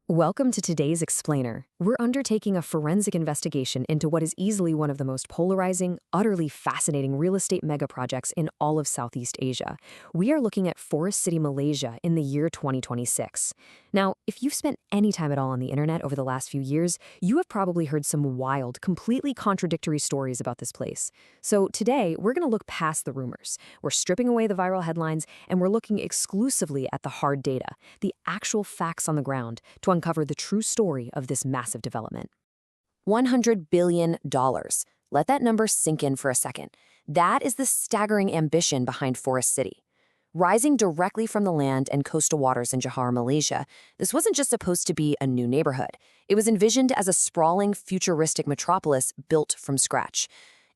Welcome to today's Explainer. We're undertaking a forensic investigation into what is easily one of the most polarizing, utterly fascinating real estate megaprojects in all of Southeast Asia. We are looking at Forest City, Malaysia in the year 2026. Now, if you've spent any time at all on the internet over the last few years, you have probably heard some wild, completely contradictory stories about this place. So today, we're going to look past the rumors. We're stripping away the viral headlines, and we're looking exclusively at the hard data, the actual facts on the ground, to uncover the true story of this massive development. $100 billion. Let that number sink in for a second. That is the staggering ambition behind Forest City. Rising directly from the land and coastal waters in Johor, Malaysia, this wasn't just supposed to be a new neighborhood. It was envisioned as a sprawling, futuristic metropolis built from scratch.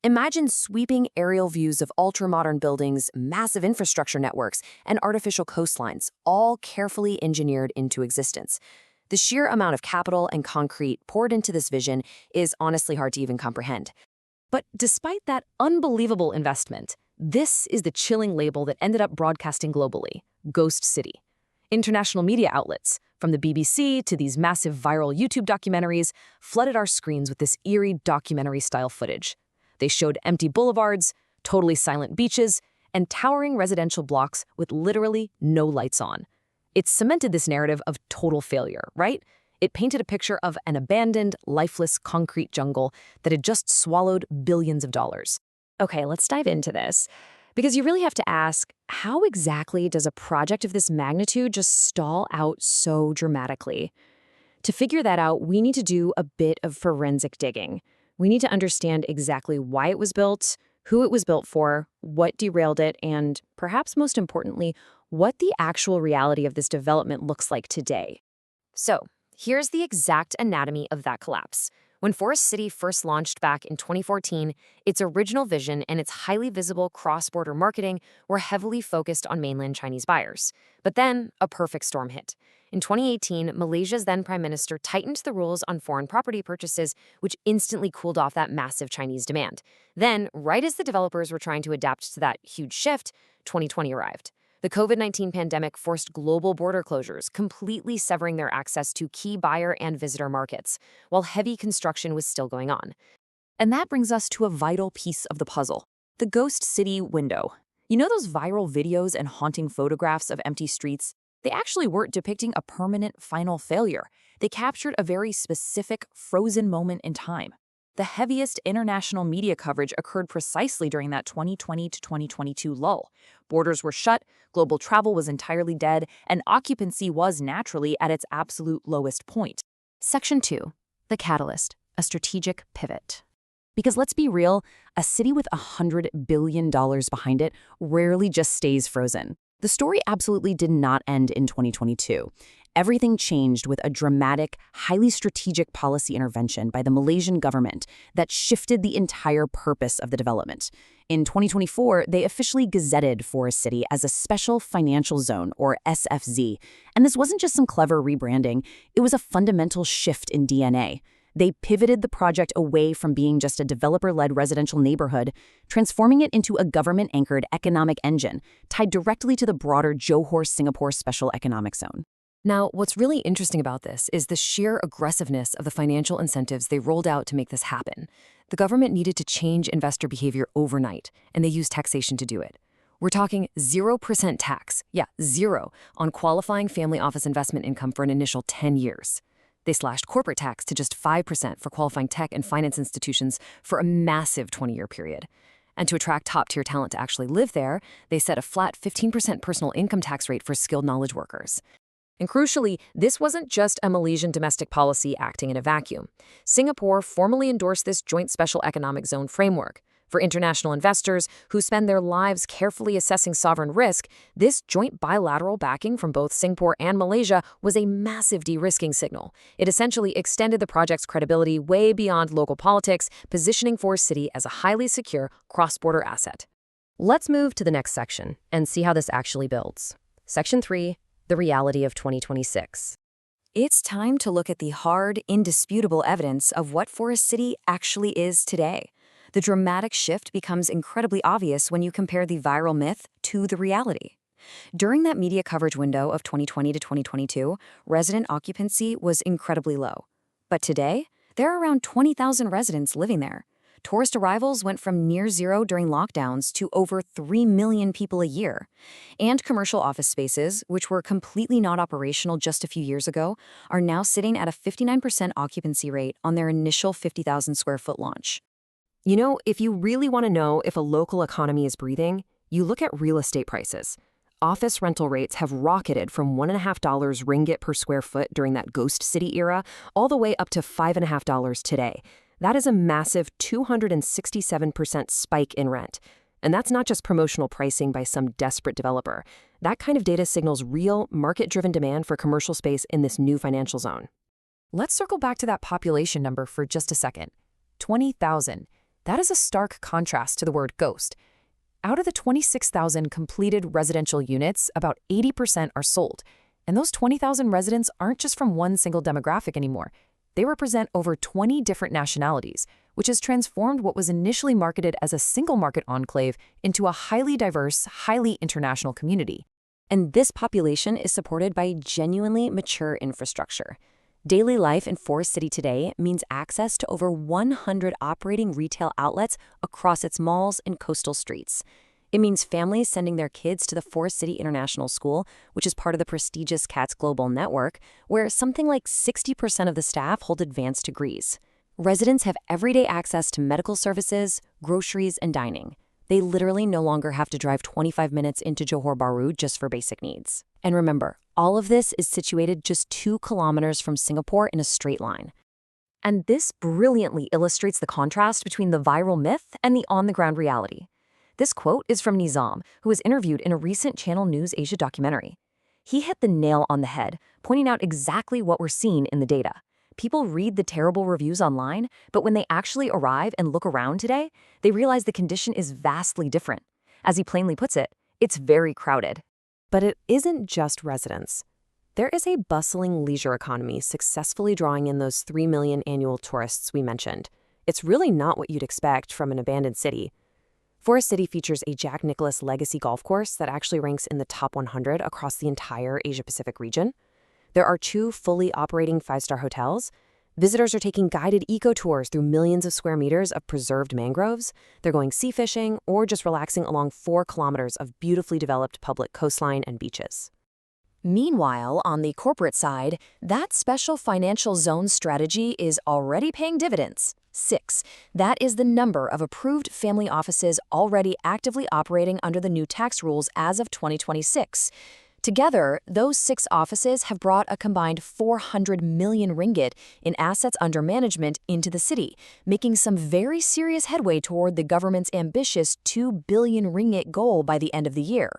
Imagine sweeping aerial views of ultra-modern buildings, massive infrastructure networks, and artificial coastlines, all carefully engineered into existence. The sheer amount of capital and concrete poured into this vision is honestly hard to even comprehend. But despite that unbelievable investment, this is the chilling label that ended up broadcasting globally: Ghost City. International media outlets, from the BBC to these massive viral YouTube documentaries, flooded our screens with this eerie documentary-style footage. They showed empty boulevards, totally silent beaches, and towering residential blocks with literally no lights on. It cemented this narrative of total failure, right? It painted a picture of an abandoned, lifeless concrete jungle that had just swallowed billions of dollars. Okay, let's dive into this, because you really have to ask, how exactly does a project of this magnitude just stall out so dramatically? To figure that out, we need to do a bit of forensic digging. We need to understand exactly why it was built, who it was built for, what derailed it, and perhaps most importantly, what the actual reality of this development looks like today. So, here's the exact anatomy of that collapse. When Forest City first launched back in 2014, its original vision and its highly visible cross-border marketing were heavily focused on mainland Chinese buyers. But then, a perfect storm hit. In 2018, Malaysia's then Prime Minister tightened the rules on foreign property purchases, which instantly cooled off that massive Chinese demand. Then, right as the developers were trying to adapt to that huge shift, 2020 arrived. The COVID-19 pandemic forced global border closures, completely severing their access to key buyer and visitor markets, while heavy construction was still going on. And that brings us to a vital piece of the puzzle: the Ghost City window. You know those viral videos and haunting photographs of empty streets? They actually weren't depicting a permanent final failure. They captured a very specific, frozen moment in time. The heaviest international media coverage occurred precisely during that 2020 to 2022 lull. Borders were shut, global travel was entirely dead, and occupancy was naturally at its absolute lowest point. Section 2. The catalyst, a strategic pivot. Because let's be real, a city with $100 billion behind it rarely just stays frozen. The story absolutely did not end in 2022. Everything changed with a dramatic, highly strategic policy intervention by the Malaysian government that shifted the entire purpose of the development. In 2024, they officially gazetted Forest City as a Special Financial Zone, or SFZ. And this wasn't just some clever rebranding, it was a fundamental shift in DNA. They pivoted the project away from being just a developer-led residential neighborhood, transforming it into a government-anchored economic engine tied directly to the broader Johor Singapore Special Economic Zone. Now, what's really interesting about this is the sheer aggressiveness of the financial incentives they rolled out to make this happen. The government needed to change investor behavior overnight, and they used taxation to do it. We're talking 0% tax, zero, on qualifying family office investment income for an initial 10 years. They slashed corporate tax to just 5% for qualifying tech and finance institutions for a massive 20-year period. And to attract top-tier talent to actually live there, they set a flat 15% personal income tax rate for skilled knowledge workers. And crucially, this wasn't just a Malaysian domestic policy acting in a vacuum. Singapore formally endorsed this joint special economic zone framework. For international investors who spend their lives carefully assessing sovereign risk, this joint bilateral backing from both Singapore and Malaysia was a massive de-risking signal. It essentially extended the project's credibility way beyond local politics, positioning Forest City as a highly secure cross-border asset. Let's move to the next section and see how this actually builds. Section 3. The reality of 2026. It's time to look at the hard, indisputable evidence of what Forest City actually is today. The dramatic shift becomes incredibly obvious when you compare the viral myth to the reality. During that media coverage window of 2020 to 2022, resident occupancy was incredibly low. But today, there are around 20,000 residents living there. Tourist arrivals went from near zero during lockdowns to over 3 million people a year. And commercial office spaces, which were completely not operational just a few years ago, are now sitting at a 59% occupancy rate on their initial 50,000 square foot launch. You know, if you really want to know if a local economy is breathing, you look at real estate prices. Office rental rates have rocketed from $1.50 ringgit per square foot during that ghost city era all the way up to $5.50 today. That is a massive 267% spike in rent. And that's not just promotional pricing by some desperate developer. That kind of data signals real, market-driven demand for commercial space in this new financial zone. Let's circle back to that population number for just a second. 20,000. That is a stark contrast to the word ghost. Out of the 26,000 completed residential units, about 80% are sold. And those 20,000 residents aren't just from one single demographic anymore. They represent over 20 different nationalities, which has transformed what was initially marketed as a single market enclave into a highly diverse, highly international community. And this population is supported by genuinely mature infrastructure. Daily life in Forest City today means access to over 100 operating retail outlets across its malls and coastal streets. It means families sending their kids to the Forest City International School, which is part of the prestigious CATS Global Network, where something like 60% of the staff hold advanced degrees. Residents have everyday access to medical services, groceries, and dining. They literally no longer have to drive 25 minutes into Johor Bahru just for basic needs. And remember, all of this is situated just 2 kilometers from Singapore in a straight line. And this brilliantly illustrates the contrast between the viral myth and the on-the-ground reality. This quote is from Nizam, who was interviewed in a recent Channel News Asia documentary. He hit the nail on the head, pointing out exactly what we're seeing in the data. People read the terrible reviews online, but when they actually arrive and look around today, they realize the condition is vastly different. As he plainly puts it, it's very crowded. But it isn't just residents. There is a bustling leisure economy successfully drawing in those 3 million annual tourists we mentioned. It's really not what you'd expect from an abandoned city. Forest City features a Jack Nicklaus legacy golf course that actually ranks in the top 100 across the entire Asia-Pacific region. There are 2 fully operating 5-star hotels. Visitors are taking guided eco-tours through millions of square meters of preserved mangroves. They're going sea fishing or just relaxing along 4 kilometers of beautifully developed public coastline and beaches. Meanwhile, on the corporate side, that special financial zone strategy is already paying dividends. 6. That is the number of approved family offices already actively operating under the new tax rules as of 2026. Together, those 6 offices have brought a combined 400 million ringgit in assets under management into the city, making some very serious headway toward the government's ambitious 2 billion ringgit goal by the end of the year.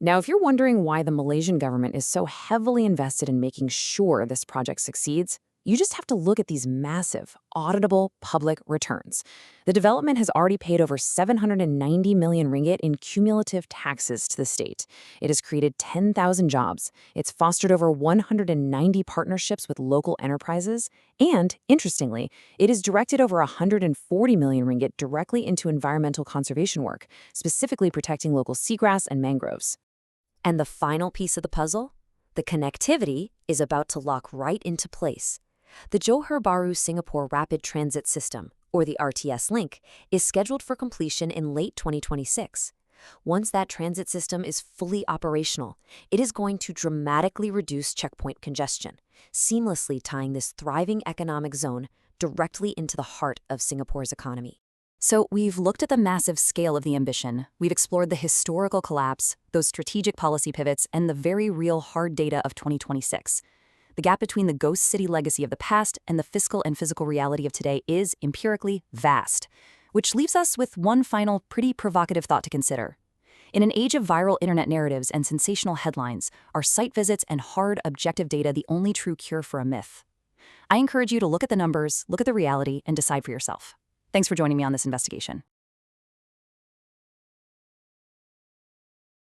Now, if you're wondering why the Malaysian government is so heavily invested in making sure this project succeeds, you just have to look at these massive, auditable public returns. The development has already paid over 790 million ringgit in cumulative taxes to the state. It has created 10,000 jobs. It's fostered over 190 partnerships with local enterprises. And, interestingly, it has directed over 140 million ringgit directly into environmental conservation work, specifically protecting local seagrass and mangroves. And the final piece of the puzzle? The connectivity is about to lock right into place. The Johor Bahru Singapore Rapid Transit System, or the RTS link, is scheduled for completion in late 2026. Once that transit system is fully operational, it is going to dramatically reduce checkpoint congestion, seamlessly tying this thriving economic zone directly into the heart of Singapore's economy. So we've looked at the massive scale of the ambition, we've explored the historical collapse, those strategic policy pivots, and the very real hard data of 2026. The gap between the ghost city legacy of the past and the fiscal and physical reality of today is, empirically, vast. Which leaves us with one final, pretty provocative thought to consider. In an age of viral internet narratives and sensational headlines, are site visits and hard, objective data the only true cure for a myth? I encourage you to look at the numbers, look at the reality, and decide for yourself. Thanks for joining me on this investigation.